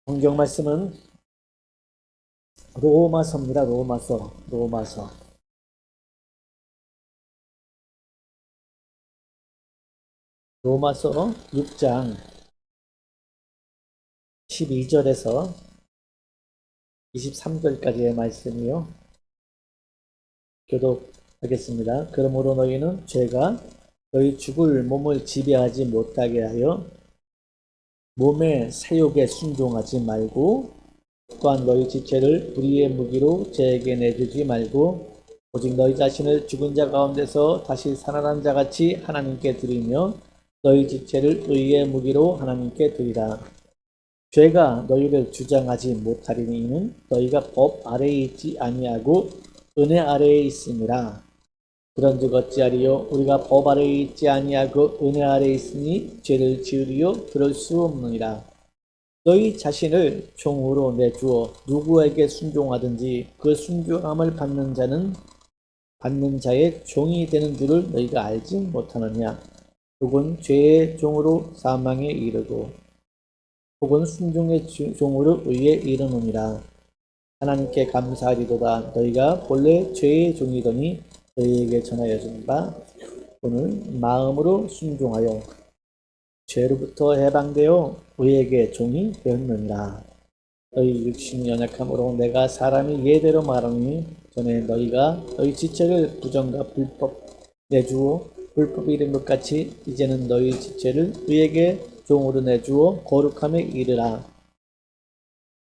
성경 말씀은 로마서입니다. 로마서 6장 12절에서 23절까지의 말씀이요. 교독하겠습니다. 그러므로 너희는 죄가 너희 죽을 몸을 지배하지 못하게 하여 몸의 세욕에 순종하지 말고, 또한 너희 지체를 불의의 무기로 죄에게 내주지 말고, 오직 너희 자신을 죽은 자 가운데서 다시 살아난 자같이 하나님께 드리며 너희 지체를 의의 무기로 하나님께 드리라. 죄가 너희를 주장하지 못하리니 이는 너희가 법 아래에 있지 아니하고 은혜 아래에 있음이라. 그런즉 어찌하리요? 우리가 법 아래에 있지 아니하고 은혜 아래에 있으니 죄를 지으리요? 그럴 수 없느니라. 너희 자신을 종으로 내주어 누구에게 순종하든지 그 순종함을 받는 자의 종이 되는 줄을 너희가 알지 못하느냐? 혹은 죄의 종으로 사망에 이르고 혹은 순종의 종으로 의에 이르느니라. 하나님께 감사하리도다. 너희가 본래 죄의 종이더니 너희에게 전하여 준 바 오늘 마음으로 순종하여 죄로부터 해방되어 의에게 종이 되었느니라. 너희 육신이 연약함으로 내가 사람이 예대로 말하니 전에 너희가 너희 지체를 부정과 불법 내주어 불법이 이른 것 같이 이제는 너희 지체를 의에게 종으로 내주어 거룩함에 이르라.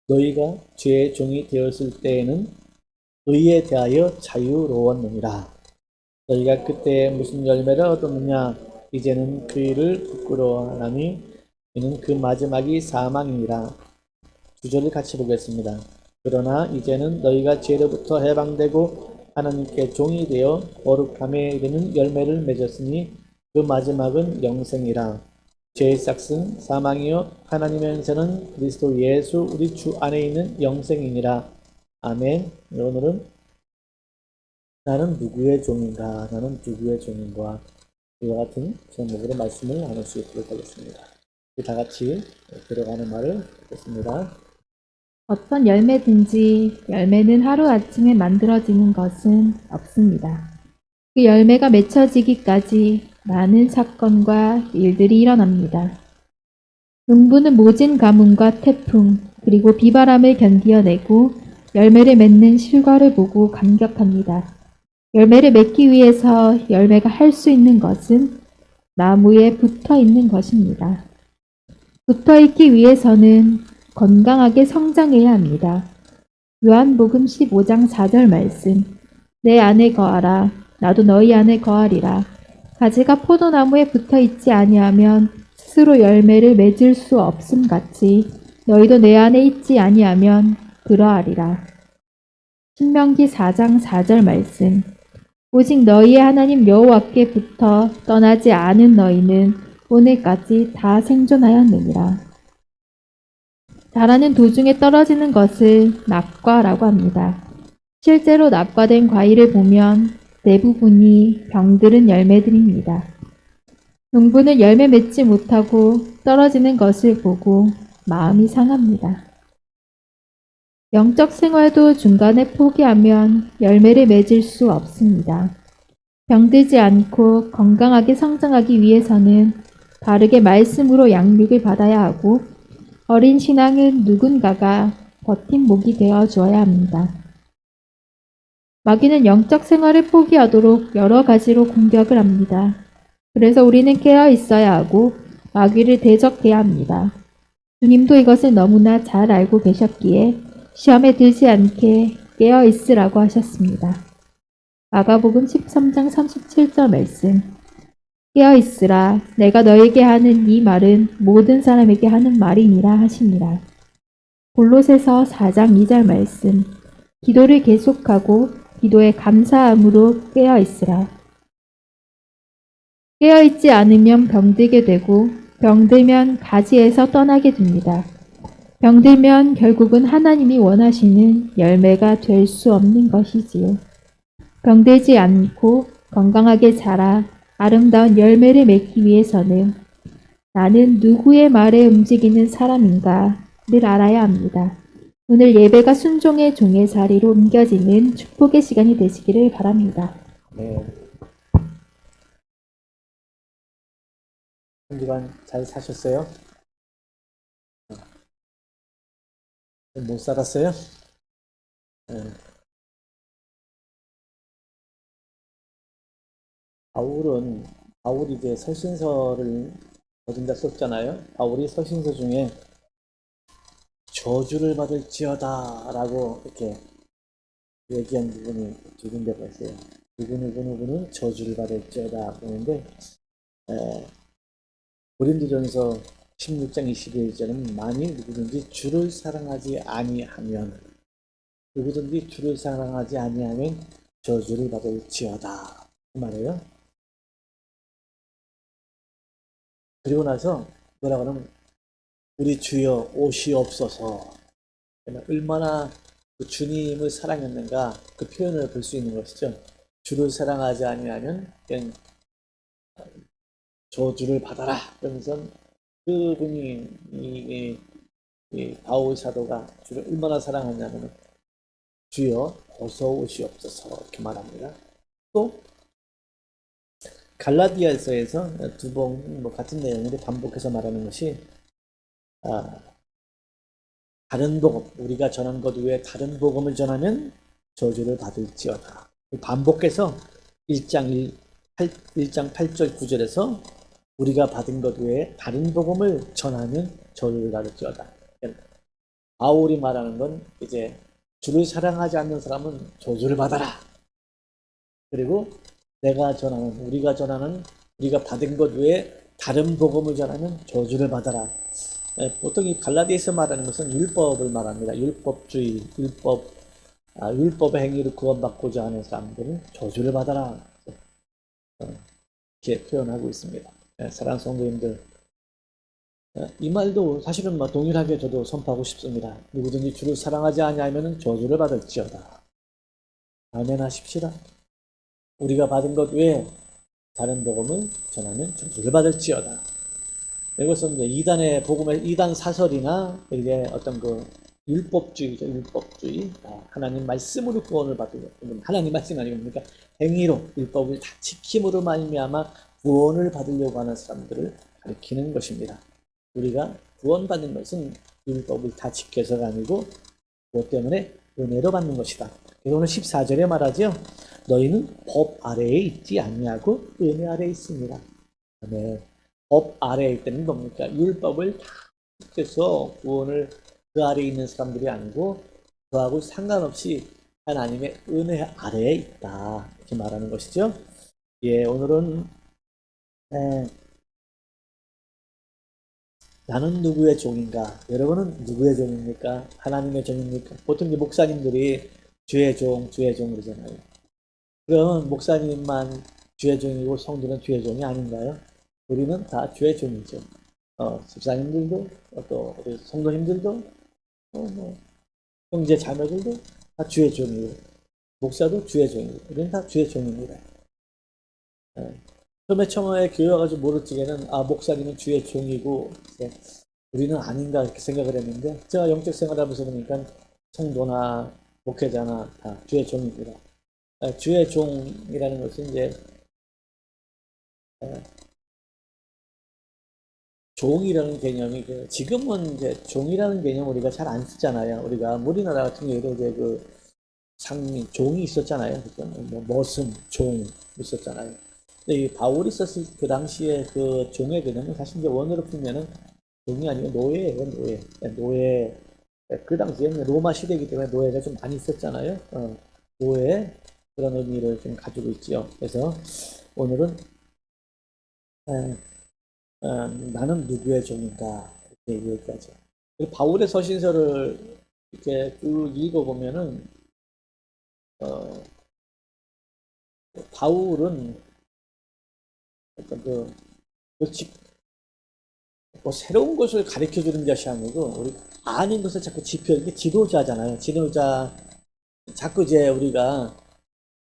너희가 죄의 종이 되었을 때에는 의에 대하여 자유로웠느니라. 너희가 그때 무슨 열매를 얻었느냐? 이제는 그 일을 부끄러워하나니 이는 그 마지막이 사망이니라. 2절을 같이 보겠습니다. 그러나 이제는 너희가 죄로부터 해방되고 하나님께 종이 되어 거룩함에 이르는 열매를 맺었으니 그 마지막은 영생이라. 죄의 싹은 사망이요 하나님의 은혜는 그리스도 예수 우리 주 안에 있는 영생이니라. 아멘. 오늘은 나는 누구의 종인가? 나는 누구의 종인가? 이와 같은 제목으로 말씀을 나눌 수 있도록 하겠습니다. 다 같이 들어가는 말을 듣겠습니다. 어떤 열매든지 열매는 하루아침에 만들어지는 것은 없습니다. 그 열매가 맺혀지기까지 많은 사건과 일들이 일어납니다. 농부는 모진 가뭄과 태풍 그리고 비바람을 견디어내고 열매를 맺는 실과를 보고 감격합니다. 열매를 맺기 위해서 열매가 할 수 있는 것은 나무에 붙어 있는 것입니다. 붙어 있기 위해서는 건강하게 성장해야 합니다. 요한복음 15장 4절 말씀. 내 안에 거하라. 나도 너희 안에 거하리라. 가지가 포도나무에 붙어 있지 아니하면 스스로 열매를 맺을 수 없음 같이 너희도 내 안에 있지 아니하면 그러하리라. 신명기 4장 4절 말씀. 오직 너희의 하나님 여호와께 붙어 떠나지 않은 너희는 오늘까지 다 생존하였느니라. 자라는 도중에 떨어지는 것을 낙과라고 합니다. 실제로 낙과된 과일을 보면 대부분이 병들은 열매들입니다. 농부는 열매 맺지 못하고 떨어지는 것을 보고 마음이 상합니다. 영적 생활도 중간에 포기하면 열매를 맺을 수 없습니다. 병들지 않고 건강하게 성장하기 위해서는 바르게 말씀으로 양육을 받아야 하고 어린 신앙은 누군가가 버팀목이 되어 주어야 합니다. 마귀는 영적 생활을 포기하도록 여러 가지로 공격을 합니다. 그래서 우리는 깨어 있어야 하고 마귀를 대적해야 합니다. 주님도 이것을 너무나 잘 알고 계셨기에 시험에 들지 않게 깨어 있으라고 하셨습니다. 마가복음 13장 37절 말씀. 깨어 있으라. 내가 너에게 하는 이 말은 모든 사람에게 하는 말이니라 하시니라. 골로새서 4장 2절 말씀. 기도를 계속하고 기도에 감사함으로 깨어 있으라. 깨어 있지 않으면 병들게 되고 병들면 가지에서 떠나게 됩니다. 병들면 결국은 하나님이 원하시는 열매가 될 수 없는 것이지요. 병들지 않고 건강하게 자라 아름다운 열매를 맺기 위해서는 나는 누구의 말에 움직이는 사람인가 늘 알아야 합니다. 오늘 예배가 순종의 종의 자리로 옮겨지는 축복의 시간이 되시기를 바랍니다. 네. 한 주간 잘 사셨어요? 못 살았어요? 네. 바울이 이제 서신서를 거진다 썼잖아요. 바울이 서신서 중에 저주를 받을지어다 라고 이렇게 얘기한 부분이 두 군데가 있어요. 누구는 저주를 받을지어다 그러는데 고린도전서 16장 21절은 만일 누구든지 주를 사랑하지 아니하면 저주를 받을지어다 그 말이에요. 그리고 나서 뭐라고 하면 우리 주여 오시옵소서. 얼마나 그 주님을 사랑했는가 그 표현을 볼 수 있는 것이죠. 주를 사랑하지 아니하면 그냥 저주를 받아라. 그러면서 그분이 이 바울 사도가 주를 얼마나 사랑하냐면 주여 어서 오시옵소서 이렇게 말합니다. 또 갈라디아서에서 두 번 같은 내용인데 반복해서 말하는 것이 다른 복음, 우리가 전한 것 외에 다른 복음을 전하면 저주를 받을지어다. 반복해서 1장 8절 9절에서 우리가 받은 것 외에 다른 복음을 전하면 저주를 받을지어다. 바울이 말하는 건 이제 주를 사랑하지 않는 사람은 저주를 받아라. 그리고 우리가 받은 것 외에 다른 복음을 전하면 저주를 받아라. 보통 이 갈라디아서 말하는 것은 율법을 말합니다. 율법의 행위로 구원받고자 하는 사람들은 저주를 받아라. 이렇게 표현하고 있습니다. 사랑하는 성도님들, 이 말도 사실은 동일하게 저도 선포하고 싶습니다. 누구든지 주를 사랑하지 아니하면 저주를 받을지어다. 아멘 하십시다. 우리가 받은 것 외에 다른 복음을 전하면 저주를 받을지어다. 이것은 이제 이단 사설이나 이게 어떤 그 율법주의죠, 율법주의. 하나님 말씀으로 구원을 받으려, 하나님 말씀 아니고 뭡니까? 행위로 율법을 다 지킴으로 말미암아 구원을 받으려고 하는 사람들을 가리키는 것입니다. 우리가 구원받는 것은 율법을 다 지켜서가 아니고 그것 때문에 은혜로 받는 것이다. 그래서 오늘 14절에 말하죠. 너희는 법 아래에 있지 아니하고 은혜 아래에 있습니다. 아멘. 법 아래에 있다는 뭡니까? 율법을 다 지켜서 구원을 그 아래에 있는 사람들이 아니고 그하고 상관없이 하나님의 은혜 아래에 있다. 이렇게 말하는 것이죠. 예, 오늘은 나는 누구의 종인가? 여러분은 누구의 종입니까? 하나님의 종입니까? 보통 이제 목사님들이 주의 종 그러잖아요. 그럼 목사님만 주의 종이고 성도는 주의 종이 아닌가요? 우리는 다 주의 종이죠. 집사님들도 또 우리 성도님들도 뭐 형제 자매들도 다 주의 종이고 목사도 주의 종이고 우리는 다 주의 종입니다. 처음에 교회 와가지고 모르지게는 목사님은 주의 종이고 우리는 아닌가 이렇게 생각을 했는데 제가 영적 생활하면서 보니까 성도나 목회자나 다 주의 종입니다. 주의 종이라는 것은 이제 종이라는 개념이 지금은 이제 종이라는 개념 우리가 잘 안 쓰잖아요. 우리가 우리나라 같은 경우도 이제 그 상민 종이 있었잖아요. 그죠? 뭐 머슴 종 있었잖아요. 근데 이 바울이 썼을 그 당시에 그 종의 개념은 사실 이제 원어로 풀면은 종이 아니고 노예예요, 노예. 노예. 그 당시에는 로마 시대이기 때문에 노예가 좀 많이 있었잖아요. 노예 그런 의미를 좀 가지고 있죠. 그래서 오늘은 나는 누구의 종인가 이렇게 얘기하죠. 바울의 서신서를 이렇게 쭉 읽어보면은 바울은 어떤 뭐 새로운 것을 가르쳐 주는 것이 아니고 우리 아는 것을 자꾸 이게 지도자잖아요. 지도자 자꾸 이제 우리가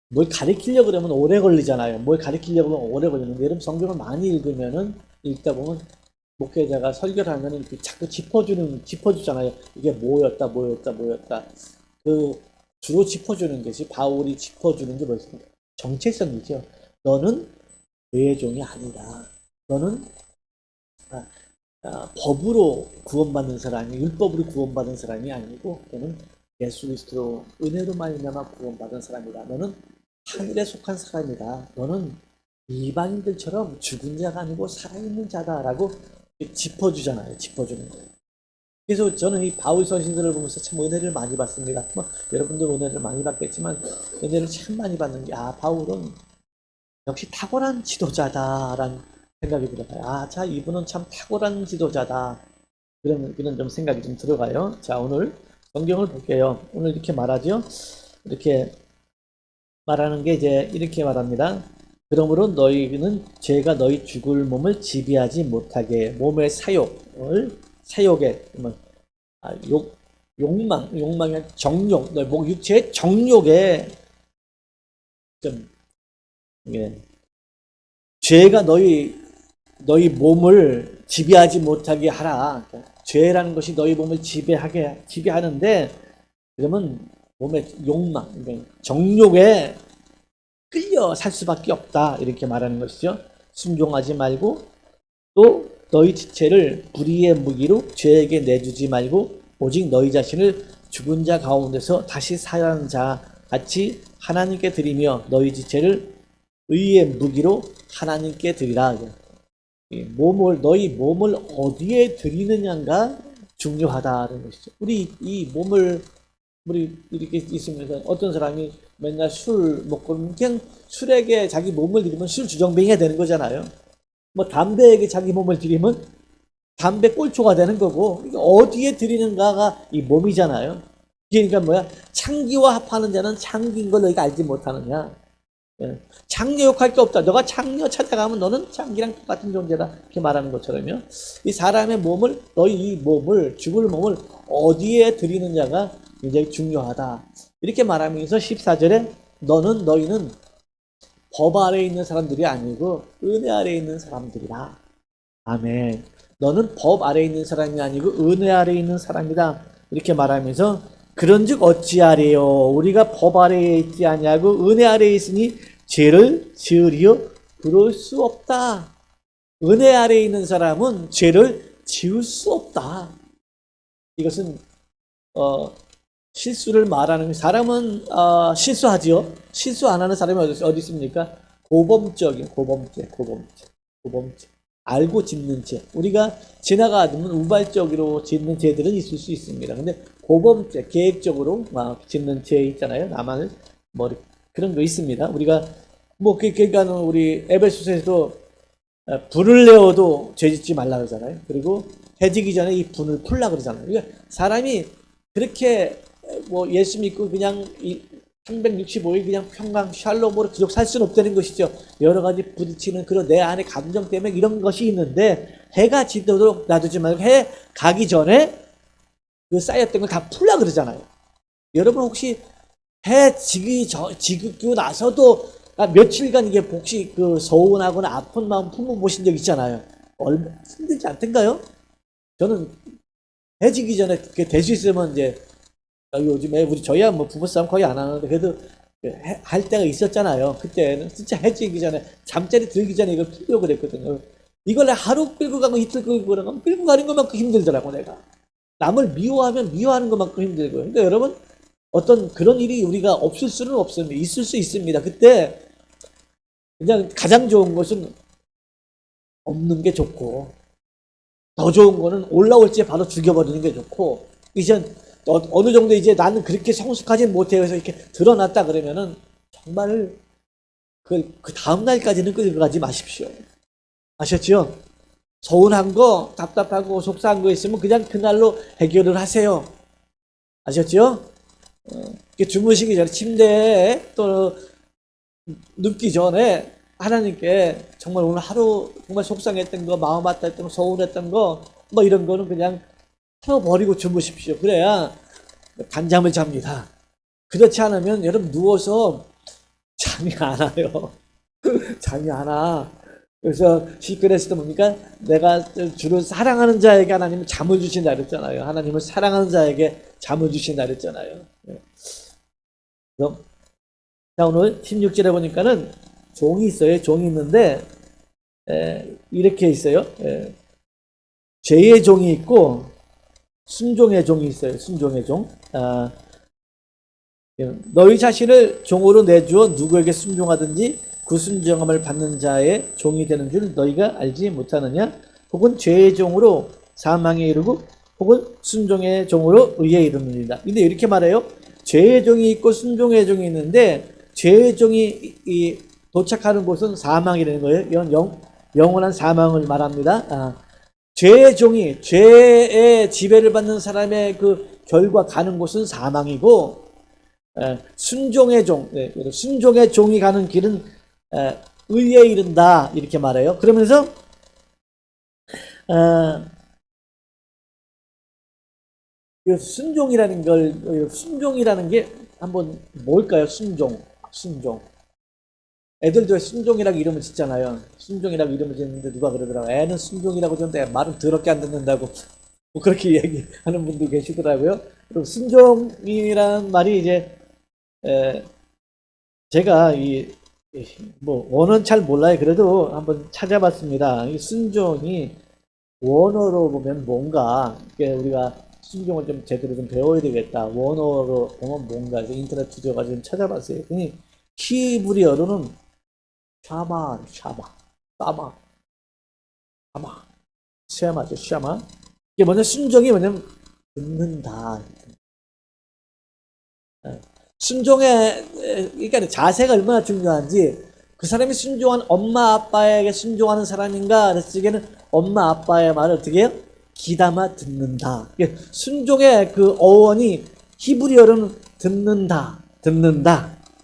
뭘 가르치려고 그러면 오래 걸리잖아요. 뭘 가르치려고 하면 오래 걸리는데 여러분 성경을 많이 읽으면은 읽다 보면 목회자가 설교를 하면 이렇게 자꾸 짚어주잖아요. 이게 뭐였다. 그, 주로 짚어주는 것이, 바울이 짚어주는 게 뭐였습니까? 정체성이죠. 너는 내 종이 아니다. 너는 법으로 구원받는 사람이, 율법으로 구원받은 사람이 아니고, 너는 예수 그리스도로 은혜로 말미암아 구원받은 사람이다. 너는 하늘에 속한 사람이다. 너는 이방인들처럼 죽은 자가 아니고 살아있는 자다라고 짚어주잖아요. 짚어주는 거예요. 그래서 저는 이 바울 서신들을 보면서 참 은혜를 많이 받습니다. 뭐 여러분들 은혜를 많이 받겠지만 은혜를 참 많이 받는 게 바울은 역시 탁월한 지도자다라는 생각이 들어요. 자, 이분은 참 탁월한 지도자다. 그런 좀 생각이 좀 들어가요. 자, 오늘 성경을 볼게요. 오늘 이렇게 말하죠. 이렇게 말하는 게 이제 이렇게 말합니다. 그러므로 너희는 죄가 너희 죽을 몸을 지배하지 못하게 몸의 사욕에 욕망의 정욕, 너희 육체의 정욕에 좀 죄가 너희 몸을 지배하지 못하게 하라. 죄라는 것이 너희 몸을 지배하는데 그러면 몸의 욕망, 정욕에 끌려 살 수밖에 없다. 이렇게 말하는 것이죠. 순종하지 말고 또 너희 지체를 불의의 무기로 죄에게 내주지 말고 오직 너희 자신을 죽은 자 가운데서 다시 살아난 자 같이 하나님께 드리며 너희 지체를 의의 무기로 하나님께 드리라. 너희 몸을 어디에 드리느냐가 중요하다는 것이죠. 우리 이렇게 있으면서 어떤 사람이 맨날 술 먹고 그냥 술에게 자기 몸을 드리면 술 주정뱅이가 되는 거잖아요. 뭐 담배에게 자기 몸을 드리면 담배 꼴초가 되는 거고 어디에 드리는가가 이 몸이잖아요. 그러니까 뭐야? 창기와 합하는 자는 창기인 걸 너희가 알지 못하느냐. 창녀 욕할 게 없다. 너가 창녀 찾아가면 너는 창기랑 똑같은 존재다. 이렇게 말하는 것처럼요. 이 사람의 몸을 너희 이 몸을 죽을 몸을 어디에 드리느냐가 굉장히 중요하다. 이렇게 말하면서 14절에 너희는 법 아래에 있는 사람들이 아니고 은혜 아래에 있는 사람들이다. 아멘. 너는 법 아래에 있는 사람이 아니고 은혜 아래에 있는 사람이다. 이렇게 말하면서 그런즉 어찌하리요? 우리가 법 아래에 있지 아니하고 은혜 아래에 있으니 죄를 지으리요? 그럴 수 없다. 은혜 아래에 있는 사람은 죄를 지을 수 없다. 이것은 실수를 말하는 사람은 실수하지요. 실수 안 하는 사람이 어디 있습니까? 고범죄. 알고 짓는 죄. 우리가 지나가면 우발적으로 짓는 죄들은 있을 수 있습니다. 근데 고범죄, 계획적으로 막 짓는 죄 있잖아요. 나만을 그런 거 있습니다. 우리가 그러니까 우리 에베소서에서도 분을 내어도 죄 짓지 말라 그러잖아요. 그리고 해지기 전에 이 분을 풀라 그러잖아요. 그러니까 사람이 그렇게 예수 믿고 그냥 365일 그냥 평강 샬롬으로 계속 살 수는 없다는 것이죠. 여러 가지 부딪히는 그런 내 안에 감정 때문에 이런 것이 있는데 해가 지도록 놔두지 말고 해 가기 전에 그 쌓였던 걸 다 풀라 그러잖아요. 여러분 혹시 해 지고 나서도 며칠간 이게 혹시 그 서운하거나 아픈 마음 품어보신 적 있잖아요. 얼마 힘들지 않던가요? 저는 해 지기 전에 그게 될 수 있으면 이제 요즘에 저희야 부부싸움 거의 안 하는데 그래도 할 때가 있었잖아요. 그때는 진짜 해지기 전에 잠자리 들기 전에 이걸 풀려고 그랬거든요. 이걸 하루 끌고 가고 이틀 끌고 가면 끌고 가는 것만큼 힘들더라고 내가. 남을 미워하면 미워하는 것만큼 힘들고요. 그러니까 여러분 어떤 그런 일이 우리가 없을 수는 없습니다. 있을 수 있습니다. 그때 그냥 가장 좋은 것은 없는 게 좋고 더 좋은 거는 올라올 때 바로 죽여버리는 게 좋고 이제 어느 정도 이제 나는 그렇게 성숙하진 못해요. 그래서 이렇게 드러났다 그러면은 정말 그 다음 날까지는 끌고 가지 마십시오. 아셨죠? 서운한 거, 답답하고 속상한 거 있으면 그냥 그날로 해결을 하세요. 아셨죠? 주무시기 전에 침대에 또 눕기 전에 하나님께 정말 오늘 하루 정말 속상했던 거, 마음 아팠던 거, 서운했던 거, 이런 거는 그냥 태워버리고 주무십시오. 그래야 단잠을 잡니다. 그렇지 않으면 여러분 누워서 잠이 안 와요. 잠이 안 와. 그래서 시편에서 도 뭡니까? 내가 주로 사랑하는 자에게 하나님은 잠을 주신다 그랬잖아요. 하나님을 사랑하는 자에게 잠을 주신다 그랬잖아요. 그럼 자, 오늘 16절에 보니까는 종이 있어요. 종이 있는데 이렇게 있어요. 죄의 종이 있고 순종의 종이 있어요. 순종의 종. 너희 자신을 종으로 내주어 누구에게 순종하든지 그 순종함을 받는 자의 종이 되는 줄 너희가 알지 못하느냐? 혹은 죄의 종으로 사망에 이르고 혹은 순종의 종으로 의에 이르느니라. 근데 이렇게 말해요. 죄의 종이 있고 순종의 종이 있는데 죄의 종이 도착하는 곳은 사망이라는 거예요. 이건 영원한 사망을 말합니다. 죄의 종이 죄의 지배를 받는 사람의 그 결과 가는 곳은 사망이고 순종의 종, 순종의 종이 가는 길은 의에 이른다 이렇게 말해요. 그러면서 순종이라는 게 한번 뭘까요? 순종. 애들도 순종이라고 이름을 짓잖아요. 순종이라고 이름을 짓는데 누가 그러더라고. 애는 순종이라고 짓는데 말은 더럽게 안 듣는다고. 뭐 그렇게 얘기하는 분도 계시더라고요. 그리고 순종이라는 말이 이제 제가 뭐 원어는 잘 몰라요. 그래도 한번 찾아봤습니다. 이 순종이 원어로 보면 뭔가 우리가 순종을 좀 제대로 좀 배워야 되겠다. 원어로 보면 뭔가 인터넷 뒤져가지고 좀 찾아봤어요. 그니 히브리어로는 샤마, 샤마죠, 샤마. 이게 뭐냐, 순종이 뭐냐면 듣는다. 순종의 그러니까 자세가 얼마나 중요한지 그 사람이 순종한 엄마 아빠에게 순종하는 사람인가 그랬을 적에는 엄마 아빠의 말을 어떻게 해요? 귀담아 듣는다. 순종의 그 어원이 히브리어로는 듣는다.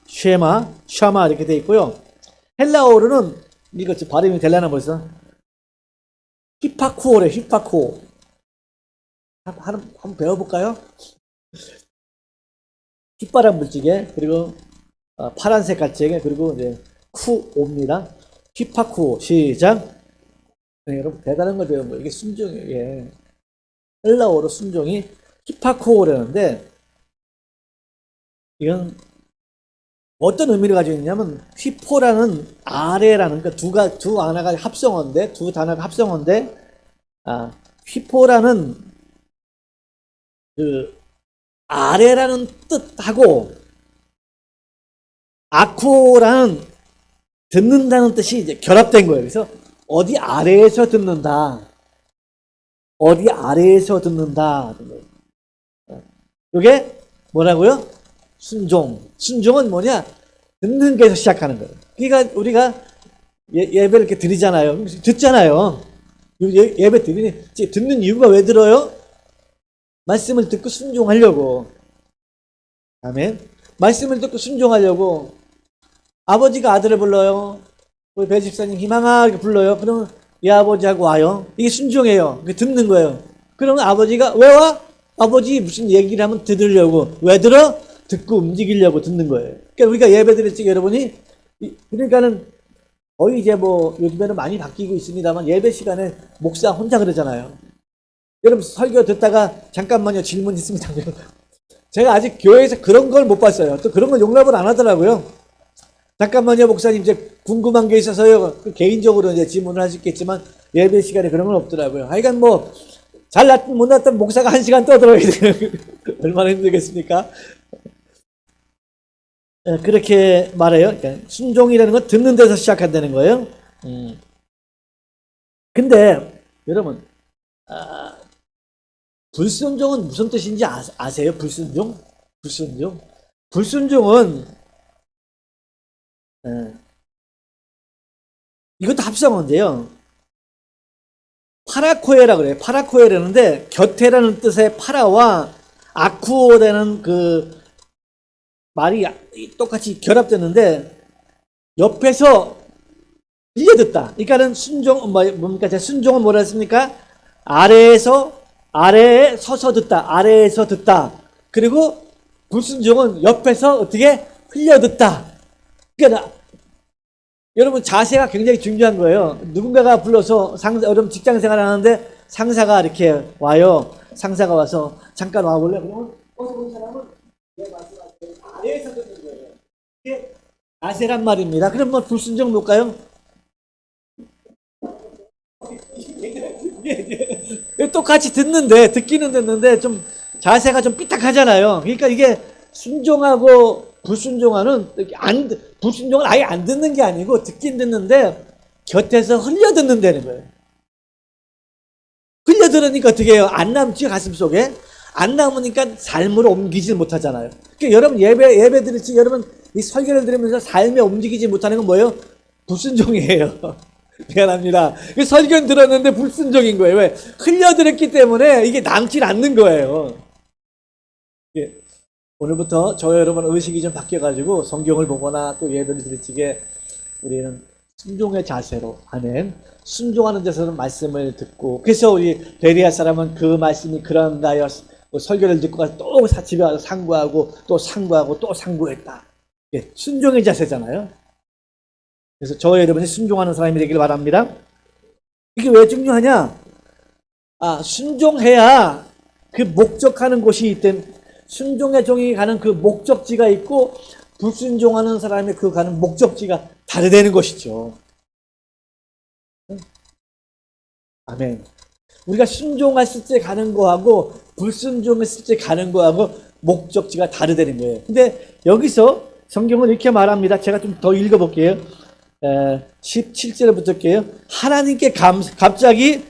샤마 이렇게 돼 있고요. 헬라어로는 이거 발음이 되려나 벌써? 히파쿠오래. 히파쿠오. 한번 배워볼까요? 휘파람 물지개 그리고 파란색 가치개 그리고 이제 쿠오입니다. 휘파쿠오 시작. 네, 여러분 대단한 걸 배운 거예요. 이게 순종이에요. 예. 헬라어로 순종이 휘파쿠오라는데 이건 어떤 의미를 가지고 있냐면 휘포라는 아래라는 그러니까 두 하나가 합성어인데 두 단어가 합성어인데 휘포라는 그 아래라는 뜻하고 아쿠라는 듣는다는 뜻이 이제 결합된 거예요. 그래서 어디 아래에서 듣는다. 이게 뭐라고요? 순종은 뭐냐? 듣는 게서 시작하는 거예요. 그러니까 우리가 예배를 이렇게 드리잖아요. 듣잖아요. 예배 듣는 이유가 왜 들어요? 말씀을 듣고 순종하려고. 아멘. 말씀을 듣고 순종하려고. 아버지가 아들을 불러요. 우리 배 집사님 희망하게 불러요. 그러면 이 아버지하고 와요. 이게 순종이에요. 듣는 거예요. 그러면 아버지가 왜 와? 아버지 무슨 얘기를 하면 들으려고. 왜 들어? 듣고 움직이려고 듣는 거예요. 그러니까 우리가 예배 드릴 때 여러분이 그러니까는 거의 이제 뭐 요즘에는 많이 바뀌고 있습니다만 예배 시간에 목사 혼자 그러잖아요. 여러분 설교 듣다가 잠깐만요 질문 있습니다. 제가 아직 교회에서 그런 걸 못 봤어요. 또 그런 걸 용납을 안 하더라고요. 잠깐만요 목사님 이제 궁금한 게 있어서요. 개인적으로 이제 질문을 할 수 있겠지만 예배 시간에 그런 건 없더라고요. 하여간 뭐 잘났든 못났든 목사가 1시간 떠들어야 돼요. 얼마나 힘들겠습니까? 그렇게 말해요. 그러니까 순종이라는 건 듣는 데서 시작한다는 거예요. 근데 여러분 불순종은 무슨 뜻인지 아세요? 불순종은 이것도 합성어인데요. 파라코에라 그래요. 파라코에라는데 곁에라는 뜻의 파라와 아쿠오라는 그 말이 똑같이 결합되는데 옆에서 흘려듣다. 그러니까는 뭡니까? 순종은 뭐라 했습니까? 아래에 서서 듣다. 아래에서 듣다. 그리고 불순종은 옆에서 어떻게 흘려듣다. 그러니까 여러분 자세가 굉장히 중요한 거예요. 누군가가 불러서 여러분 직장 생활 하는데 상사가 이렇게 와요. 상사가 와서 잠깐 와볼래? 그러면 어서 온 사람은 내 말씀하세요. 아래에서 듣는 거예요. 이게 자세란 말입니다. 그럼 뭐 불순종 놓을까요? 똑같이 듣기는 듣는데 좀 자세가 좀 삐딱하잖아요. 그러니까 이게 순종하고 불순종하는 불순종은 아예 안 듣는 게 아니고 듣긴 듣는데 곁에서 흘려 듣는다는 거예요. 흘려 들으니까 어떻게 해요? 안 남지 가슴 속에 안 남으니까 삶으로 옮기지 못하잖아요. 그러니까 여러분 예배 드릴지 여러분 이 설교를 들으면서 삶에 움직이지 못하는 건 뭐예요? 불순종이에요. 미안합니다. 설교는 들었는데 불순종인 거예요. 왜? 흘려들었기 때문에 이게 남질 않는 거예요. 예. 오늘부터 저와 여러분 의식이 좀 바뀌어가지고 성경을 보거나 또 예배를 드릴 적에 우리는 순종의 자세로, 아멘. 순종하는 자세로 말씀을 듣고, 그래서 우리 베리아 사람은 그 말씀이 그런가 하여 설교를 듣고 가서 또 집에 와서 상고하고 또 상고하고 또 상고했다. 예. 순종의 자세잖아요. 그래서 저와 여러분이 순종하는 사람이 되길 바랍니다. 이게 왜 중요하냐? 순종해야 그 목적하는 곳이 있든 순종의 종이 가는 그 목적지가 있고 불순종하는 사람이 그 가는 목적지가 다르다는 것이죠. 아멘. 우리가 순종했을 때 가는 거하고 불순종했을 때 가는 거하고 목적지가 다르다는 거예요. 근데 여기서 성경은 이렇게 말합니다. 제가 좀 더 읽어볼게요. 17절에 붙을게요. 하나님께 갑자기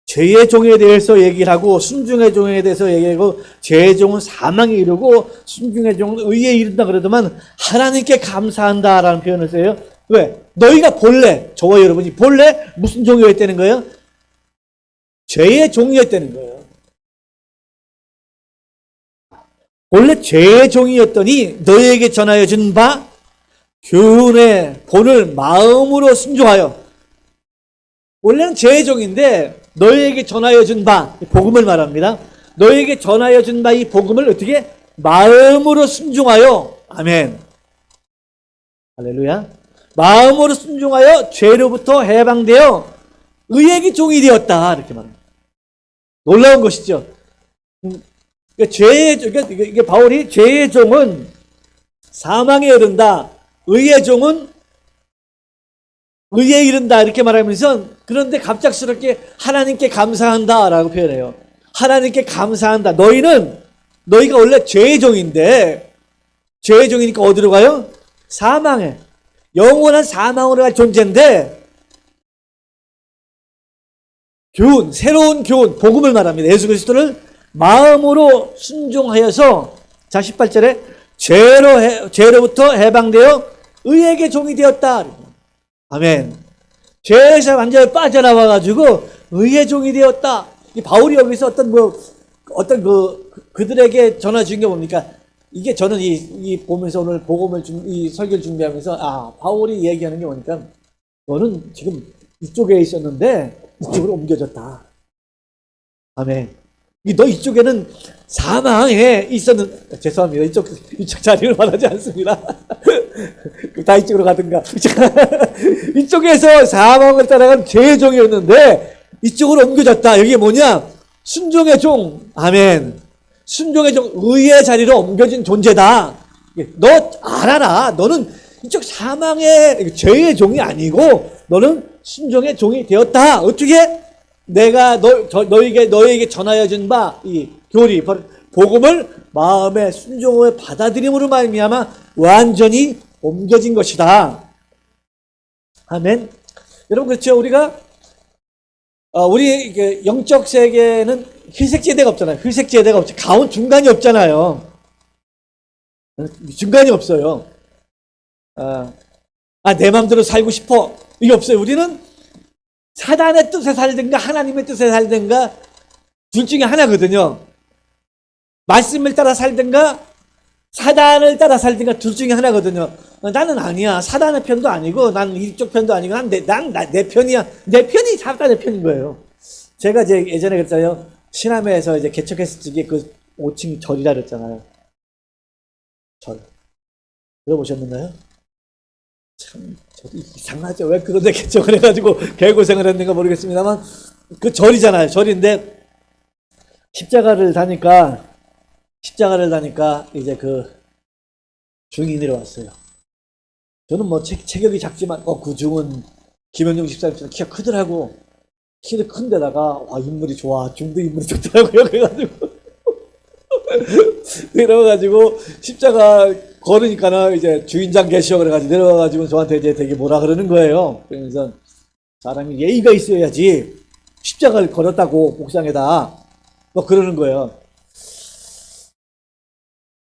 죄의 종에 대해서 얘기를 하고 순종의 종에 대해서 얘기하고 죄의 종은 사망에 이르고 순종의 종은 의에 이른다 그러더만 하나님께 감사한다라는 표현을 써요. 왜? 너희가 본래 저와 여러분이 본래 무슨 종이었다는 거예요? 죄의 종이었다는 거예요. 본래 죄의 종이었더니 너희에게 전하여 준 바 교훈의 본을 마음으로 순종하여, 원래는 죄의 종인데 너희에게 전하여 준 바, 복음을 말합니다. 너희에게 전하여 준 바 이 복음을 어떻게? 마음으로 순종하여, 아멘. 할렐루야. 마음으로 순종하여 죄로부터 해방되어 의의 종이 되었다. 이렇게 말합니다. 놀라운 것이죠. 이게 바울이 죄의 종은 사망에 이른다. 의의 종은 의에 이른다. 이렇게 말하면서 그런데 갑작스럽게 하나님께 감사한다 라고 표현해요. 하나님께 감사한다. 너희가 원래 죄의 종인데 죄의 종이니까 어디로 가요? 사망에. 영원한 사망으로 갈 존재인데 새로운 교훈, 복음을 말합니다. 예수 그리스도를 마음으로 순종하여서 자 18절에 죄로부터 해방되어 의에게 종이 되었다. 아멘. 죄에서 완전히 빠져나와가지고 의의 종이 되었다. 이 바울이 여기서 그들에게 전화 준 게 뭡니까? 이게 저는 이 보면서 오늘 복음을 이 설교를 준비하면서 바울이 얘기하는 게 뭐니까 너는 지금 이쪽에 있었는데 이쪽으로 옮겨졌다. 아멘. 너 이쪽에는 사망에 있었는, 죄송합니다. 이쪽 자리를 말하지 않습니다. 다 이쪽으로 가든가. 이쪽에서 사망을 따라간 죄의 종이었는데 이쪽으로 옮겨졌다. 여기 뭐냐? 순종의 종. 아멘. 순종의 종, 의의 자리로 옮겨진 존재다. 너 알아라. 너는 이쪽 사망의 죄의 종이 아니고 너는 순종의 종이 되었다. 어떻게? 내가 너에게 전하여 준 바 이 교리 복음을 마음의 순종을 받아들임으로 말미암아 완전히 옮겨진 것이다. 아멘. 여러분 그렇죠? 우리 영적 세계는 회색 제대가 없잖아요. 회색 제대가 없죠. 중간이 없잖아요. 중간이 없어요. 내 마음대로 살고 싶어. 이게 없어요. 우리는 사단의 뜻에 살든가 하나님의 뜻에 살든가 둘 중에 하나거든요. 말씀을 따라 살든가 사단을 따라 살든가 둘 중에 하나거든요. 나는 아니야. 사단의 편도 아니고 난 이쪽 편도 아니고 난 내 편이야. 내 편이 사단의 편인 거예요. 제가 이제 예전에 그랬잖아요. 신암에서 이제 개척했을 적에 그 5층 절이라 그랬잖아요. 절. 들어보셨나요? 참 저도 이상하죠. 왜 그런데 개척을 해가지고 개고생을 했는가 모르겠습니다만 그 절이잖아요. 절인데 십자가를 다니까 이제 그 중이 내려왔어요. 저는 뭐 체격이 작지만 그 중은 김영중 집사님처럼 키가 크더라고. 키도 큰데다가 와 인물이 좋아. 중도 인물이 좋더라고요. 그래가지고 십자가 걸으니까는 이제 주인장 계시오 그래가지고 내려와가지고 저한테 이제 되게 뭐라 그러는 거예요. 그러면서 사람이 예의가 있어야지 십자가를 걸었다고 옥상에다 뭐 그러는 거예요.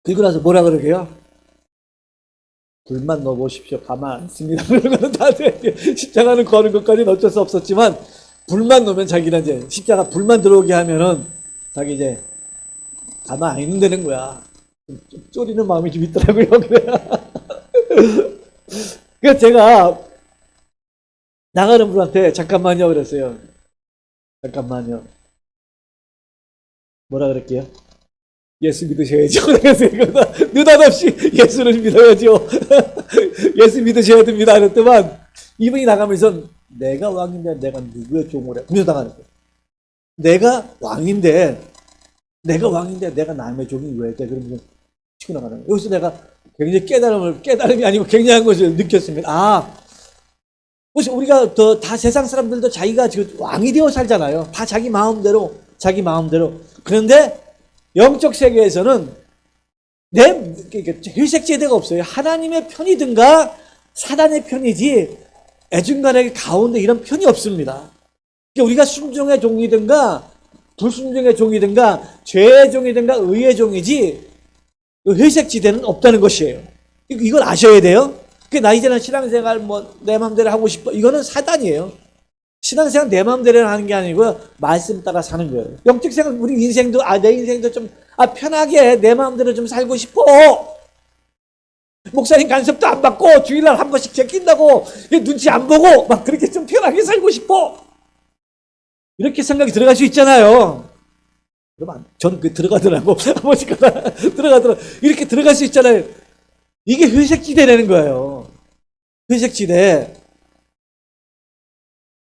그리고 나서 뭐라 그러게요? 불만 넣어보십시오. 가만 안 있습니다. 그런 거는 다들 십자가는 거는 것까지는 어쩔 수 없었지만 불만 넣으면 자기는 이제 십자가 불만 들어오게 하면은 자기 이제 가만 안 있는다는 거야. 좀 쫄리는 마음이 좀 있더라고요. 그래서 제가 나가는 분한테 잠깐만요 그랬어요. 잠깐만요. 뭐라 그럴게요? 예수 믿으셔야죠. 느닷없이 예수를 믿어야죠. 예수 믿으셔야 됩니다. 그랬더만 이분이 나가면서 내가 왕인데 내가 누구의 종을 해? 분명당하는 거예요. 내가 왕인데 내가 남의 종이 왜 돼? 그러면서 치고 나가는 거예요. 여기서 내가 굉장히 깨달음이 아니고 굉장한 것을 느꼈습니다. 혹시 우리가 다 세상 사람들도 자기가 지금 왕이 되어 살잖아요. 다 자기 마음대로. 그런데 영적 세계에서는 회색지대가 없어요. 하나님의 편이든가 사단의 편이지 애중간에 가운데 이런 편이 없습니다. 그러니까 우리가 순종의 종이든가 불순종의 종이든가 죄의 종이든가 의의 종이지 회색지대는 없다는 것이에요. 이걸 아셔야 돼요. 나 이제는 신앙생활 내 마음대로 하고 싶어. 이거는 사단이에요. 신앙생활 내 마음대로 하는 게 아니고요. 말씀 따라 사는 거예요. 영적 생활 우리 인생도 내 인생도 좀 편하게 내 마음대로 좀 살고 싶어. 목사님 간섭도 안 받고 주일날 한 번씩 제낀다고 눈치 안 보고 막 그렇게 좀 편하게 살고 싶어. 이렇게 생각이 들어갈 수 있잖아요. 그러면 저는 들어가더라고. 한 번씩 들어가더라고. 이렇게 들어갈 수 있잖아요. 이게 회색지대라는 거예요. 회색지대.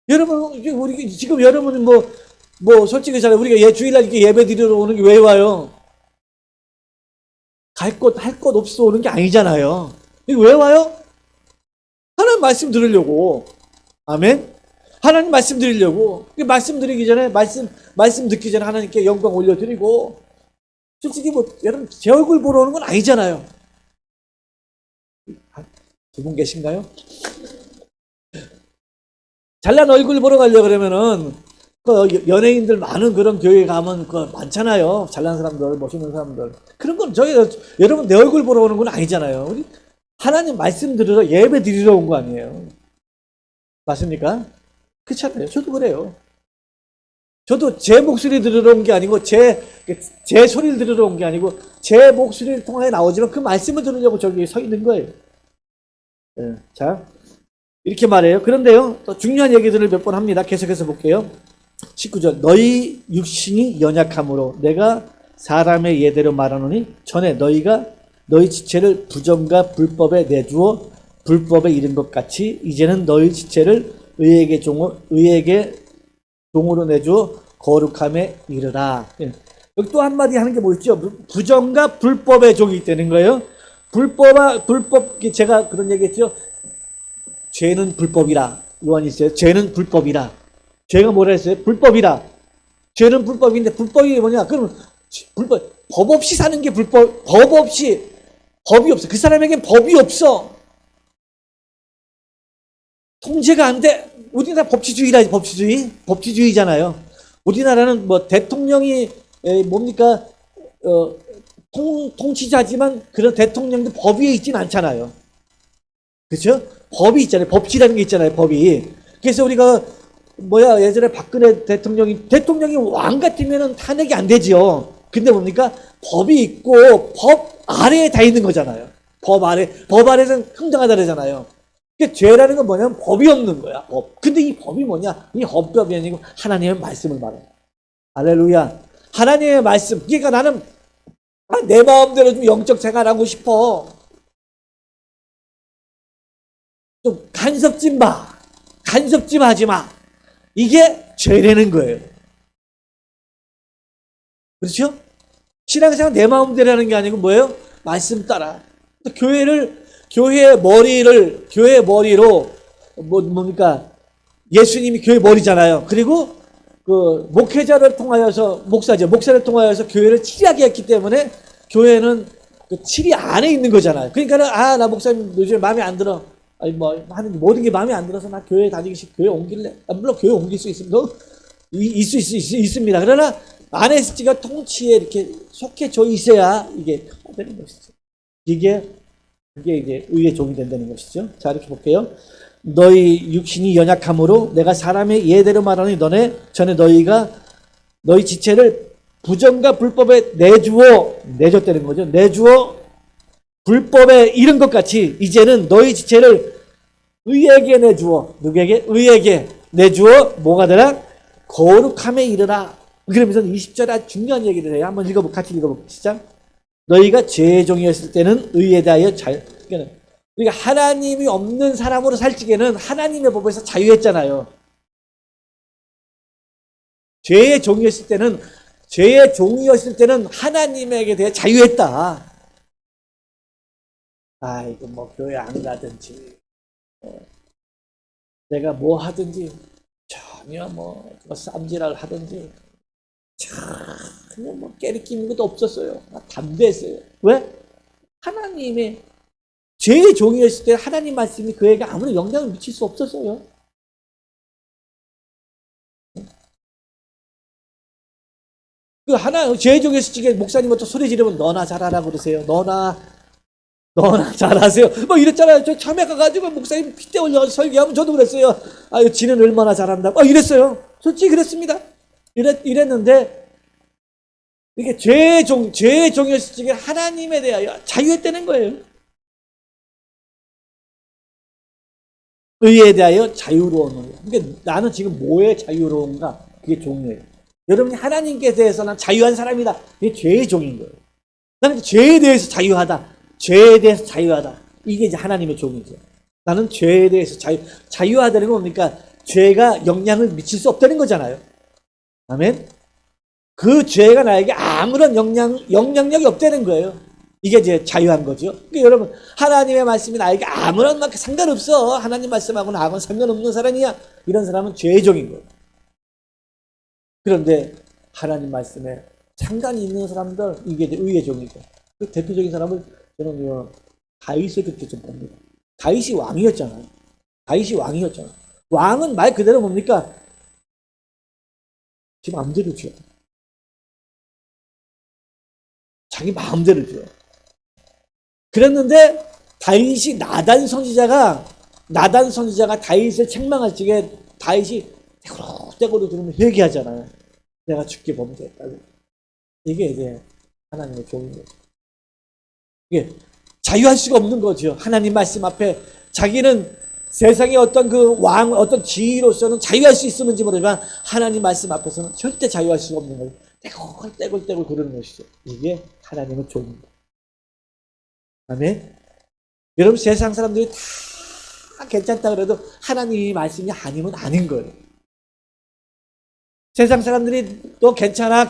여러분, 우리 지금 여러분은 솔직히 잘 우리가 주일날 이렇게 예배 드리러 오는 게 왜 와요? 할 것 없어 오는 게 아니잖아요. 이거 왜 와요? 하나님 말씀 들으려고. 아멘? 하나님 말씀 드리려고. 말씀 드리기 전에, 말씀 듣기 전에 하나님께 영광 올려드리고, 솔직히 여러분, 제 얼굴 보러 오는 건 아니잖아요. 두 분 계신가요? 잘난 얼굴 보러 가려고 그러면은, 연예인들 많은 그런 교회 가면 많잖아요. 잘난 사람들, 멋있는 사람들. 그런 건 여러분 내 얼굴 보러 오는 건 아니잖아요. 우리 하나님 말씀 들으러 예배 드리러 온 거 아니에요. 맞습니까? 그렇잖아요. 저도 그래요. 저도 제 목소리 들으러 온 게 아니고 제 소리를 들으러 온 게 아니고 제 목소리를 통해 나오지만 그 말씀을 들으려고 저기 서 있는 거예요. 네, 자 이렇게 말해요. 그런데요 또 중요한 얘기들을 몇 번 합니다. 계속해서 볼게요. 19절 너희 육신이 연약함으로 내가 사람의 예대로 말하노니 전에 너희가 너희 지체를 부정과 불법에 내주어 불법에 이른 것 같이 이제는 너희 지체를 의에게 종으로 내주어 거룩함에 이르라. 여기 또 한마디 하는 게 뭐 있죠? 부정과 불법의 종이 되는 거예요. 불법 제가 그런 얘기 했죠. 죄는 불법이라. 요한이 있어요. 죄는 불법이라. 죄가 뭐라 했어요? 불법이라. 죄는 불법인데 불법이 뭐냐? 그러면 법 없이 사는 게 법이 없어. 그 사람에겐 법이 없어. 통제가 안 돼. 우리나라 법치주의잖아요. 우리나라는 대통령이 뭡니까? 통치자지만 그런 대통령도 법 위에 있진 않잖아요. 그렇죠? 법이 있잖아요. 법치라는 게 있잖아요. 법이. 그래서 우리가 예전에 박근혜 대통령이 왕 같으면 탄핵이 안 되지요. 근데 뭡니까? 법이 있고 법 아래에 다 있는 거잖아요. 법 아래는 평등하다 그러잖아요. 그러니까 죄라는 건 뭐냐면 법이 없는 거야. 법. 근데 이 법이 뭐냐? 이 헌법이 아니고 하나님의 말씀을 말해요. 할렐루야. 하나님의 말씀. 그러니까 나는 내 마음대로 좀 영적 생활하고 싶어. 좀 간섭 좀 마. 간섭 좀 하지 마. 이게 죄라는 거예요. 그렇죠? 신앙생활 내 마음대로 하는 게 아니고 뭐예요? 말씀 따라. 교회의 머리로 뭡니까? 예수님이 교회 머리잖아요. 그리고 그 목회자를 통하여서 목사를 통하여서 교회를 치리하게 했기 때문에 교회는 그 치리 안에 있는 거잖아요. 그러니까는 나 목사님 요즘 마음에 안 들어. 아니 뭐 하는 모든 게 마음에 안 들어서 나 교회 다니기 싫어. 교회 옮길래. 물론 교회 옮길 수 있습니다. 있습니다. 그러나 안에서가 통치에 이렇게 속해져 있어야 이게 되는 것이죠. 그게 이제 의의 종이 된다는 것이죠. 자, 이렇게 볼게요. 너희 육신이 연약함으로 내가 사람의 예대로 말하니 전에 너희 지체를 부정과 불법에 내줬다는 거죠. 내주어 불법에 이른 것 같이 이제는 너희 지체를 의에게 내주어, 누구에게? 의에게 내주어 뭐가 되라? 거룩함에 이르라. 그러면서 20절에 아주 중요한 얘기를 해요. 한번 같이 읽어봅시다. 너희가 죄의 종이었을 때는 의에 대하여 그러니까 하나님이 없는 사람으로 살 적에는 하나님의 법에서 자유했잖아요. 죄의 종이었을 때는 하나님에게 대해 자유했다. 이거 뭐 교회 안 가든지 내가 뭐 하든지 전혀 뭐 쌈질을 하든지 전혀 뭐 깨리끼는 것도 없었어요. 담대했어요. 왜? 하나님의 죄의 종이었을 때 하나님 말씀이 그에게 아무런 영향을 미칠 수 없었어요. 죄의 종이었을 때 목사님부터 소리 지르면 너나 잘하라 그러세요. 너나 잘하세요. 뭐 이랬잖아요. 저 처음에 가가지고 목사님 핏대 올려서 설교하면 저도 그랬어요. 지는 얼마나 잘한다. 이랬어요. 솔직히 그랬습니다. 이랬는데 이게 죄의 종이었을 때 하나님에 대하여 자유했다는 거예요. 의에 대하여 자유로운 거예요. 그러니까 나는 지금 뭐에 자유로운가? 그게 종이에요. 여러분이 하나님께 대해서는 자유한 사람이다. 그게 죄의 종인 거예요. 나는 죄에 대해서 자유하다. 죄에 대해서 자유하다. 이게 이제 하나님의 종이죠. 나는 죄에 대해서 자유하다는 건 뭡니까? 죄가 영향을 미칠 수 없다는 거잖아요. 아멘? 그 죄가 나에게 아무런 영향력이 없다는 거예요. 이게 이제 자유한 거죠. 그러니까 여러분, 하나님의 말씀이 나에게 아무런 상관없어. 하나님 말씀하고는 아무런 상관없는 사람이야. 이런 사람은 죄의 종인 거예요. 그런데 하나님 말씀에 상관이 있는 사람들, 이게 이제 의의 종이죠. 그 대표적인 사람을 저는 다윗을 그렇게 좀 봅니다. 다윗이 왕이었잖아요. 왕은 말 그대로 뭡니까? 지 마음대로죠. 자기 마음대로죠. 그랬는데 다윗이 나단 선지자가 다윗을 책망할 적에 다윗이 떼고로 들으면 회개하잖아요. 내가 죽게 범죄했다고. 이게 이제 하나님의 종인 거죠. 이게 자유할 수가 없는 거죠. 하나님 말씀 앞에 자기는 세상의 어떤 어떤 지위로서는 자유할 수 있었는지 모르지만 하나님 말씀 앞에서는 절대 자유할 수가 없는 거예요. 떼굴떼굴 그러는 것이죠. 이게 하나님의 종입니다. 아멘. 여러분 세상 사람들이 다 괜찮다 그래도 하나님의 말씀이 아니면 아닌 거예요. 세상 사람들이 또 괜찮아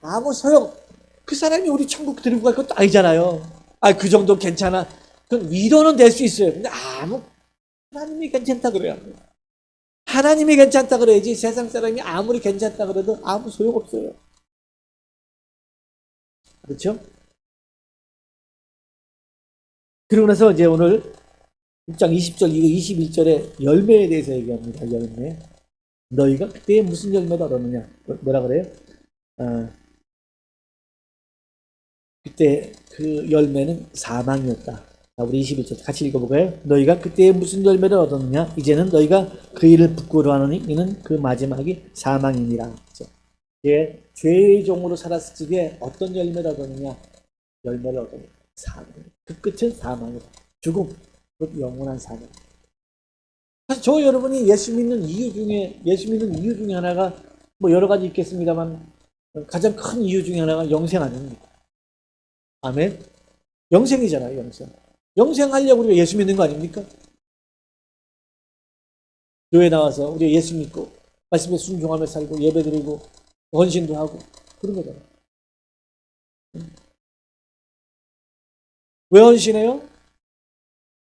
아무 소용. 그 사람이 우리 천국 데리고 갈 것도 아니잖아요. 그 정도 괜찮아. 그럼 위로는 될 수 있어요. 근데 하나님이 괜찮다 그래야 합니다. 하나님이 괜찮다 그래야지 세상 사람이 아무리 괜찮다 그래도 아무 소용없어요. 그렇죠? 그러고 나서 이제 오늘 6장 20절, 21절에 열매에 대해서 얘기합니다. 열매. 너희가 그때 무슨 열매를 얻었느냐? 뭐라 그래요? 그때 그 열매는 사망이었다. 자, 우리 21절 같이 읽어볼까요? 너희가 그때 무슨 열매를 얻었느냐? 이제는 너희가 그 일을 부끄러워하느니 이는 그 마지막이 사망이니라. 죄의 종으로 살았을 적에 어떤 열매를 얻었느냐? 열매를 얻었느냐? 사망. 그 끝은 사망이다. 죽음. 곧 영원한 사망. 사실 저 여러분이 예수 믿는 이유 중에 하나가 뭐 여러 가지 있겠습니다만 가장 큰 이유 중에 하나가 영생 아닙니까? 아멘. 영생이잖아요, 영생. 영생하려고 우리가 예수 믿는 거 아닙니까? 교회 나와서 우리 예수 믿고 말씀에 순종하며 살고 예배드리고 헌신도 하고 그런 거잖아요. 왜 헌신해요?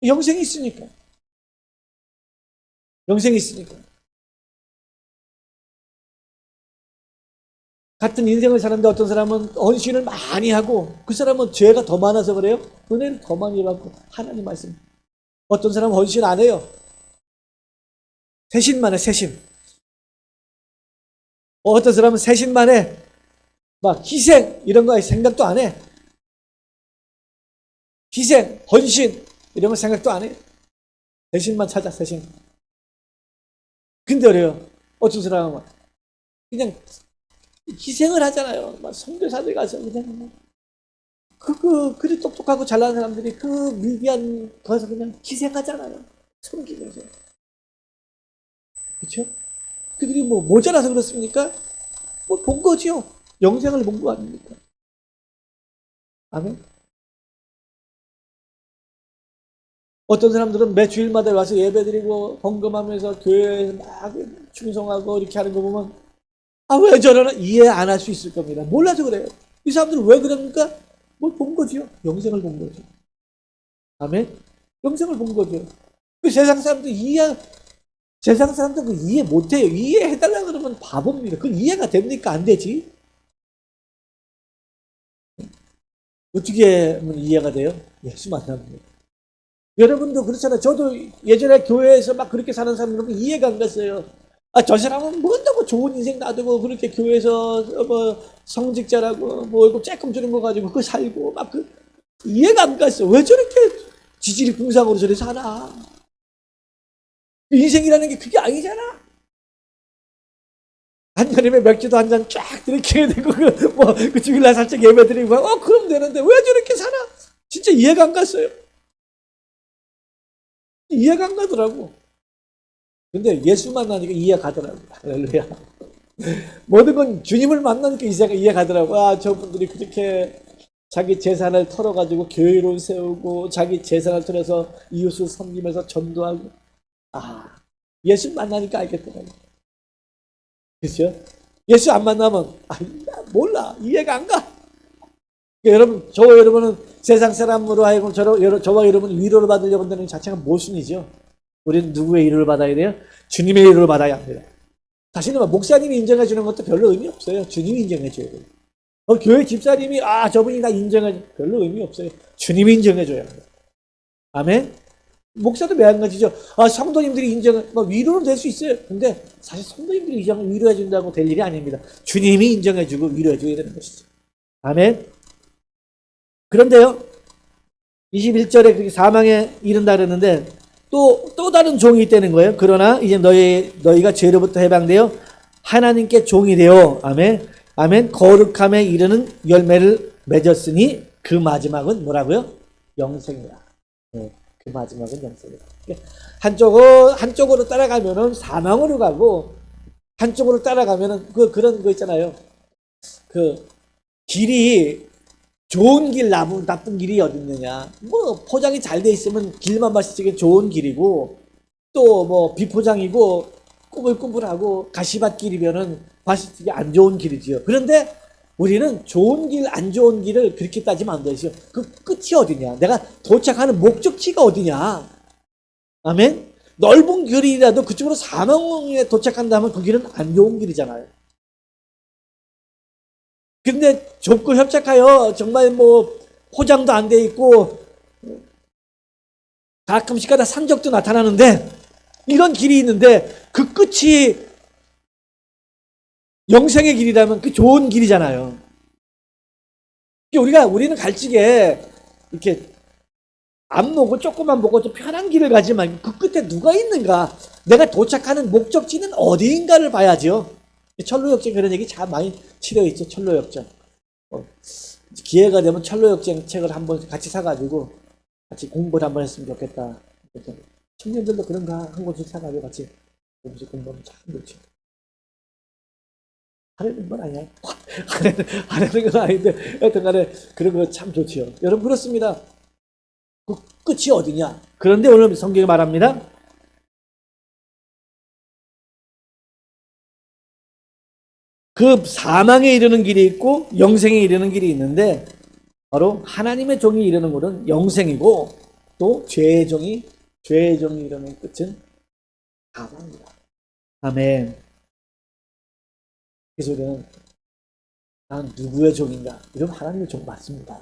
영생이 있으니까. 영생이 있으니까. 같은 인생을 사는데 어떤 사람은 헌신을 많이 하고 그 사람은 죄가 더 많아서 그래요? 은혜를 더 많이 받고 하나님 말씀. 어떤 사람은 헌신 안 해요. 세신만 해, 세신. 어떤 사람은 세신만 해. 막 희생 이런 거 생각도 안 해. 희생, 헌신 이런 거 생각도 안 해. 세신만 찾아, 세신. 근데 그래요. 어떤 사람은 그냥 희생을 하잖아요. 막 선교사들 가서 그냥 그리 똑똑하고 잘나는 사람들이 그 미비한 거에서 그냥 희생하잖아요. 섬기면서. 그렇죠? 그들이 뭐 모자라서 그렇습니까? 뭐 본 거지요. 영생을 본 거 아닙니까? 아멘. 어떤 사람들은 매 주일마다 와서 예배드리고 헌금하면서 교회에 막 충성하고 이렇게 하는 거 보면 왜 저러나 이해 안 할 수 있을 겁니다. 몰라서 그래요. 이 사람들은 왜 그럽니까? 뭘 본 거지요? 영생을 본 거죠. 아멘. 영생을 본 거죠. 그 세상 사람들 세상 사람들 그 이해 못해요. 이해해달라 그러면 바보입니다. 그 이해가 됩니까? 안 되지? 어떻게 하면 이해가 돼요? 예수 만나면. 여러분도 그렇잖아요. 저도 예전에 교회에서 막 그렇게 사는 사람들은 이해가 안 갔어요. 저 사람은 뭔다고 좋은 인생 놔두고 그렇게 교회에서 뭐 성직자라고 뭐 이거 조금 주는 거 가지고 그거 살고 막 이해가 안 갔어. 왜 저렇게 지질이 궁상으로 저래 사나? 인생이라는 게 그게 아니잖아. 한여름에 맥주도 한 잔 쫙 들이켜야 되고 그 주일날 살짝 예배 드리고 그럼 되는데 왜 저렇게 사나? 진짜 이해가 안 갔어요. 이해가 안 가더라고. 근데 예수 만나니까 이해가 가더라고. 할렐루야. 모든 건 주님을 만나니까 이해가 가더라고. 저분들이 그렇게 자기 재산을 털어가지고 교회를 세우고 자기 재산을 털어서 이웃을 섬기면서 전도하고 예수 만나니까 알겠더라고. 그렇죠? 예수 안 만나면 몰라. 이해가 안 가. 여러분, 저와 여러분은 세상 사람으로 하여금 저와 여러분은 위로를 받으려고 한다는 자체가 모순이죠. 우리는 누구의 위로를 받아야 돼요? 주님의 위로를 받아야 합니다. 사실은 목사님이 인정해 주는 것도 별로 의미 없어요. 주님이 인정해 줘야 돼요. 교회 집사님이 저분이 다 인정해 별로 의미 없어요. 주님이 인정해 줘야 합니다. 아멘. 목사도 마찬가지죠. 성도님들이 위로는 될 수 있어요. 근데 사실 성도님들이 위로해 준다고 될 일이 아닙니다. 주님이 인정해 주고 위로해 줘야 되는 것이죠. 아멘. 그런데요, 21절에 그렇게 사망에 이른다 그랬는데 또 다른 종이 있다는 거예요. 그러나 이제 너희가 죄로부터 해방되어 하나님께 종이 되어 아멘 거룩함에 이르는 열매를 맺었으니 그 마지막은 뭐라고요? 영생이다. 그 마지막은 영생이다. 한쪽으로 따라가면은 사망으로 가고 한쪽으로 따라가면은 그런 거 있잖아요. 그 길이 좋은 길, 나쁜 길이 어디 있느냐. 포장이 잘 돼 있으면 길만 봤을 때 좋은 길이고, 또 비포장이고, 꾸불꾸불하고, 가시밭길이면은 봤을 때 안 좋은 길이지요. 그런데 우리는 좋은 길, 안 좋은 길을 그렇게 따지면 안 되죠. 그 끝이 어디냐. 내가 도착하는 목적지가 어디냐. 아멘? 넓은 길이라도 그쪽으로 사망에 도착한다면 그 길은 안 좋은 길이잖아요. 근데 좁고 협착하여 정말 포장도 안 돼 있고 가끔씩 가다 산적도 나타나는데 이런 길이 있는데 그 끝이 영생의 길이라면 그 좋은 길이잖아요. 우리는 갈지게 이렇게 안 보고 조금만 보고 좀 편한 길을 가지만 그 끝에 누가 있는가, 내가 도착하는 목적지는 어디인가를 봐야죠. 철로역정 그런 얘기 참 많이 치려있죠. 철로역정. 기회가 되면 철로역정 책을 한번 같이 사가지고 같이 공부를 한번 했으면 좋겠다. 청년들도 그런 거 한 권씩 사가지고 같이 공부하면 참 좋죠. 하려는 건 아니야. 하려는 건 아닌데 여튼 간에 그런 거 참 좋지요. 여러분 그렇습니다. 그 끝이 어디냐? 그런데 오늘 성경이 말합니다. 그 사망에 이르는 길이 있고 영생에 이르는 길이 있는데 바로 하나님의 종이 이르는 곳은 영생이고 또 죄의 종이 이르는 끝은 사망이다. 아멘. 그래서 우리는 난 누구의 종인가? 이러면 하나님의 종 맞습니다.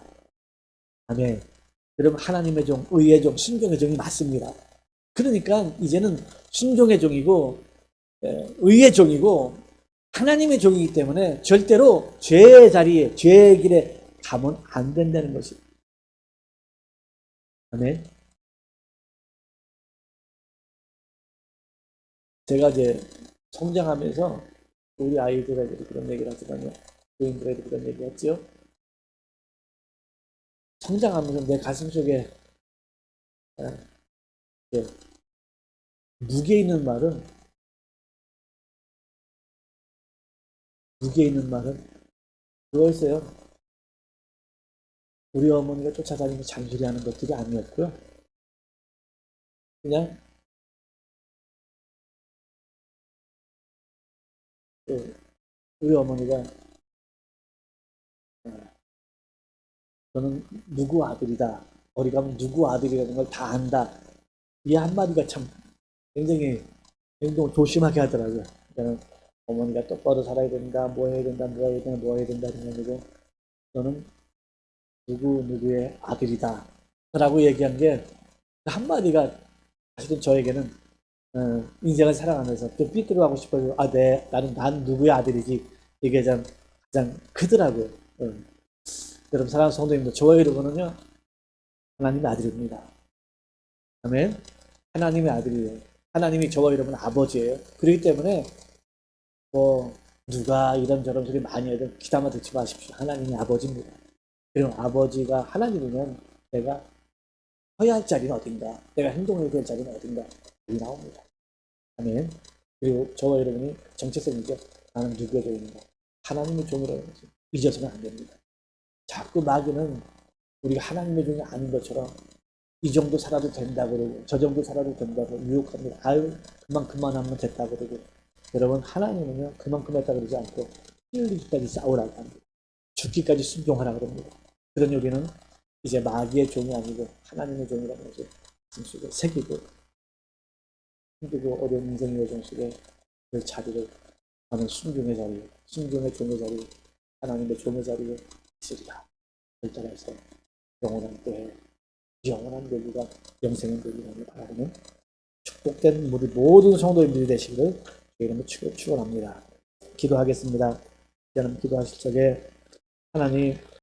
아멘. 여러분 하나님의 종, 의의 종, 순종의 종이 맞습니다. 그러니까 이제는 순종의 종이고 의의 종이고 하나님의 종이기 때문에 절대로 죄의 자리에, 죄의 길에 가면 안 된다는 것이. 아멘. 제가 이제 성장하면서 우리 아이들에게도 그런 얘기를 하지만요. 부인들에게도 그런 얘기 했죠. 성장하면서 내 가슴 속에 무게 있는 말은 그거였어요. 우리 어머니가 쫓아다니며 잔소리하는 것들이 아니었고요. 그냥 우리 어머니가 저는 누구 아들이다. 어디 가면 누구 아들이라는 걸 다 안다. 이 한마디가 참 굉장히 행동을 조심하게 하더라고요. 그러니까 어머니가 똑바로 살아야 된다, 뭐 해야 된다, 뭐 해야 된다, 뭐 해야 된다, 이런 저는 누구의 아들이다. 라고 얘기한 게 한마디가 사실은 저에게는 인생을 살아가면서 좀 삐뚤어하고 싶어요. 난 누구의 아들이지. 이게 가장 크더라고요. 여러분 사랑하는 성도님들, 저와 여러분은요 하나님의 아들입니다. 아멘. 하나님의 아들이에요. 하나님이 저와 여러분 아버지예요. 그렇기 때문에 누가 이런저런 소리 많이 해도 귀담아 듣지 마십시오. 하나님이 아버지입니다. 그리고 아버지가 하나님이면 내가 서야 할 자리는 어딘가, 내가 행동해야 될 자리는 어딘가 여기 나옵니다. 아멘. 그리고 저와 여러분이 정체성이죠. 나는 누구의 종인가? 하나님의 종이라는 것을 잊어서는 안 됩니다. 자꾸 마귀는 우리가 하나님의 종이 아닌 것처럼 이 정도 살아도 된다 그러고 저 정도 살아도 된다고 유혹합니다. 그만하면 됐다 그러고. 여러분 하나님은요 그만큼 했다 그러지 않고 피 흘리기까지 싸우라고 합니다. 죽기까지 순종하라 그럽니다. 그러니 우리는 이제 마귀의 종이 아니고 하나님의 종이라는 것을 가슴 속에 새기고 힘들고 어려운 인생의 여정 속에 그 자리를 나는 순종의 자리, 순종의 종의 자리, 하나님의 종의 자리에 있으리라. 그를 따라서 영원한 때에 영원한 멸류가 영생의 멸류관을 바라보는 축복된 우리 모든 성도님들이 되시기를 이름으로 축원합니다. 기도하겠습니다. 여러분 기도하실 적에 하나님